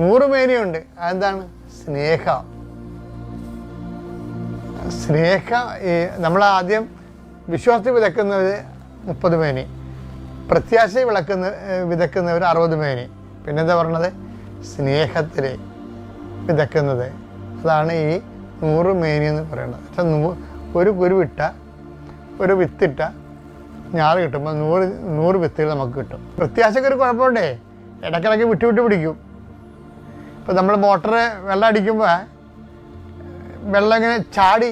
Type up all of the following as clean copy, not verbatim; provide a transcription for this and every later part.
100 മേനിയുണ്ട്. അതെന്താണ്? സ്നേഹം. നമ്മൾ ആദ്യം വിശ്വാസത്തിൽ വിതക്കുന്നവർ 30 മേനി, പ്രത്യാശ വിതക്കുന്നവർ 60 മേനി. പിന്നെന്താ പറഞ്ഞത്? സ്നേഹത്തിൽ വിതക്കുന്നത്. അതാണ് ഈ 100 മേനി എന്ന് പറയുന്നത്. ഒരു കുരുവിട്ട, ഒരു വിത്തിട്ട ഞാറ് കിട്ടുമ്പോൾ 100 വിത്തുകൾ നമുക്ക് കിട്ടും. പ്രത്യാശക്കൊരു കുഴപ്പമുണ്ടേ, ഇടയ്ക്കിടയ്ക്ക് വിട്ട് പിടിക്കും. ഇപ്പം നമ്മൾ മോട്ടറ് വെള്ളം അടിക്കുമ്പോൾ വെള്ളം ഇങ്ങനെ ചാടി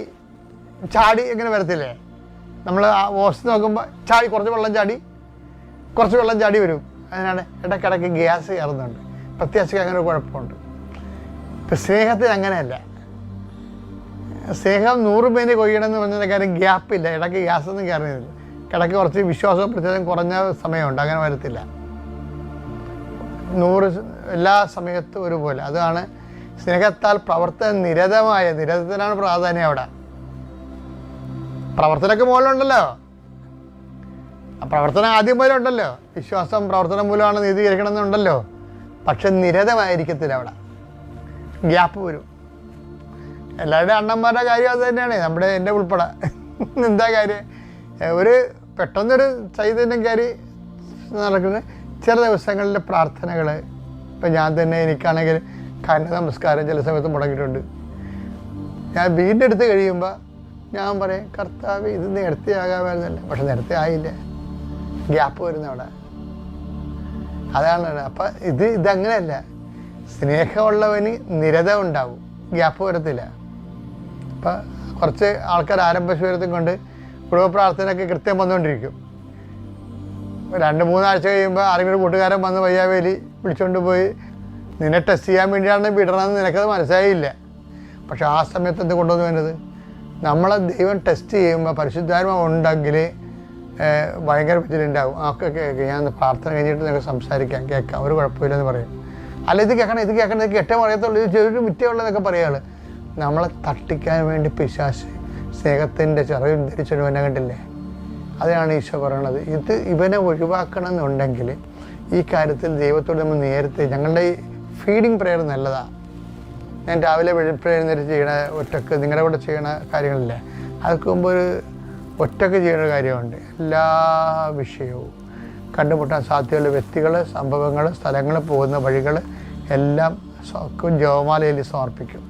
ഇങ്ങനെ വരത്തില്ലേ? നമ്മൾ ആ ഓസ് നോക്കുമ്പോൾ കുറച്ച് വെള്ളം ചാടി വരും. അതിനാണ് ഇടയ്ക്കിടയ്ക്ക് ഗ്യാസ് കയറുന്നുണ്ട്. പ്രത്യാശയ്ക്ക് അങ്ങനെ ഒരു കുഴപ്പമുണ്ട്. ഇപ്പം സ്നേഹത്തിന് അങ്ങനെയല്ല. സ്നേഹം 100 മേനി കൊയ്യണമെന്ന് പറഞ്ഞ കാര്യം ഗ്യാപ്പില്ല, ഇടയ്ക്ക് ഗ്യാസൊന്നും കയറുന്നില്ല. ഇടയ്ക്ക് കുറച്ച് വിശ്വാസവും പ്രത്യേകം കുറഞ്ഞ സമയമുണ്ട്, അങ്ങനെ വരത്തില്ല. 100 എല്ലാ സമയത്തും ഒരുപോലെ. അതാണ് സ്നേഹത്താൽ പ്രവർത്തനം നിരതത്തിനാണ് പ്രാധാന്യം. അവിടെ പ്രവർത്തനമൊക്കെ മൂലമുണ്ടല്ലോ, ആ പ്രവർത്തനം ആദ്യം മൂലം ഉണ്ടല്ലോ. വിശ്വാസം പ്രവർത്തനം മൂലമാണ് നീതീകരിക്കണമെന്നുണ്ടല്ലോ. പക്ഷെ നിരതമായിരിക്കത്തില്ല, അവിടെ ഗ്യാപ്പ് വരും. എല്ലാവരുടെയും അണ്ണന്മാരുടെ കാര്യം അത് തന്നെയാണ്, എൻ്റെ ഉൾപ്പെടെ. എന്താ കാര്യം? പെട്ടെന്നൊരു ചൈതന്യം കയറി നടക്കുന്ന ചില ദിവസങ്ങളിലെ പ്രാർത്ഥനകൾ. ഇപ്പം ഞാൻ തന്നെ, എനിക്കാണെങ്കിൽ കന്യ നമസ്കാരം ചില സമയത്ത് മുടങ്ങിയിട്ടുണ്ട്. ഞാൻ വീണ്ടും എടുത്ത് കഴിയുമ്പോൾ ഞാൻ പറയും, കർത്താവ് ഇത് നേരത്തെ ആകാമായിരുന്നല്ല. പക്ഷെ നേരത്തെ ആയില്ല, ഗ്യാപ്പ് വരുന്ന അവിടെ. അതാണ്. അപ്പം ഇതങ്ങനെയല്ല. സ്നേഹമുള്ളവന് നിരത ഉണ്ടാവും, ഗ്യാപ്പ് വരത്തില്ല. അപ്പം കുറച്ച് ആൾക്കാർ ആരംഭശൂരത്തും കൊണ്ട് കുടുംബ പ്രാർത്ഥനയൊക്കെ കൃത്യം വന്നുകൊണ്ടിരിക്കും. 2-3 ആഴ്ച കഴിയുമ്പോൾ ആരെങ്കിലും കൂട്ടുകാരൻ വന്ന് വയ്യാവേലി വിളിച്ചുകൊണ്ട് പോയി നിന്നെ ടെസ്റ്റ് ചെയ്യാൻ വേണ്ടിയാണ് വിടണമെന്ന് നിനക്കത് മനസ്സിലായില്ല. പക്ഷെ ആ സമയത്ത് എന്ത് കൊണ്ടുവന്ന് വരുന്നത്? നമ്മളെ ദൈവം ടെസ്റ്റ് ചെയ്യുമ്പോൾ പരിശുദ്ധാത്മാവ് ഉണ്ടെങ്കിൽ ഭയങ്കര വിജിലുണ്ടാവും. കേൾക്കുക, ഞാൻ പ്രാർത്ഥന കഴിഞ്ഞിട്ട് നിങ്ങൾക്ക് സംസാരിക്കാം, കേൾക്കാം, ഒരു കുഴപ്പമില്ലെന്ന് പറയും. അല്ല ഇത് കേൾക്കണം, ഇത് കേട്ടേ പറയത്തുള്ളൂ, ഇത് ചെറിയൊരു മിറ്റയുള്ളതൊക്കെ പറയുകയാണ്. നമ്മളെ തട്ടിക്കാൻ വേണ്ടി പിശാച് സ്നേഹത്തിൻ്റെ ചിറകിൽ ധരിച്ചൊരു എന്നെ കണ്ടില്ലേ? അതിനാണ് ഈശോ പറയണത്. ഇവനെ ഒഴിവാക്കണം എന്നുണ്ടെങ്കിൽ ഈ കാര്യത്തിൽ ദൈവത്തോട് നമ്മൾ നേരത്തെ, ഞങ്ങളുടെ ഈ ഫീഡിങ് പ്രെയർ നല്ലതാണ്. ഞാൻ രാവിലെ എഴുന്നേറ്റ് ചെയ്യണ ഒറ്റക്ക്, നിങ്ങളുടെ കൂടെ ചെയ്യണ കാര്യങ്ങളില്ലേ, അതൊക്കെ മുമ്പ് ഒരു ഒറ്റക്ക് ചെയ്യുന്ന കാര്യമുണ്ട്. എല്ലാ വിഷയവും കണ്ടുമുട്ടാൻ സാധ്യതയുള്ള വ്യക്തികൾ, സംഭവങ്ങൾ, സ്ഥലങ്ങൾ, പോകുന്ന വഴികൾ എല്ലാം ജപമാലയിൽ സമർപ്പിക്കും.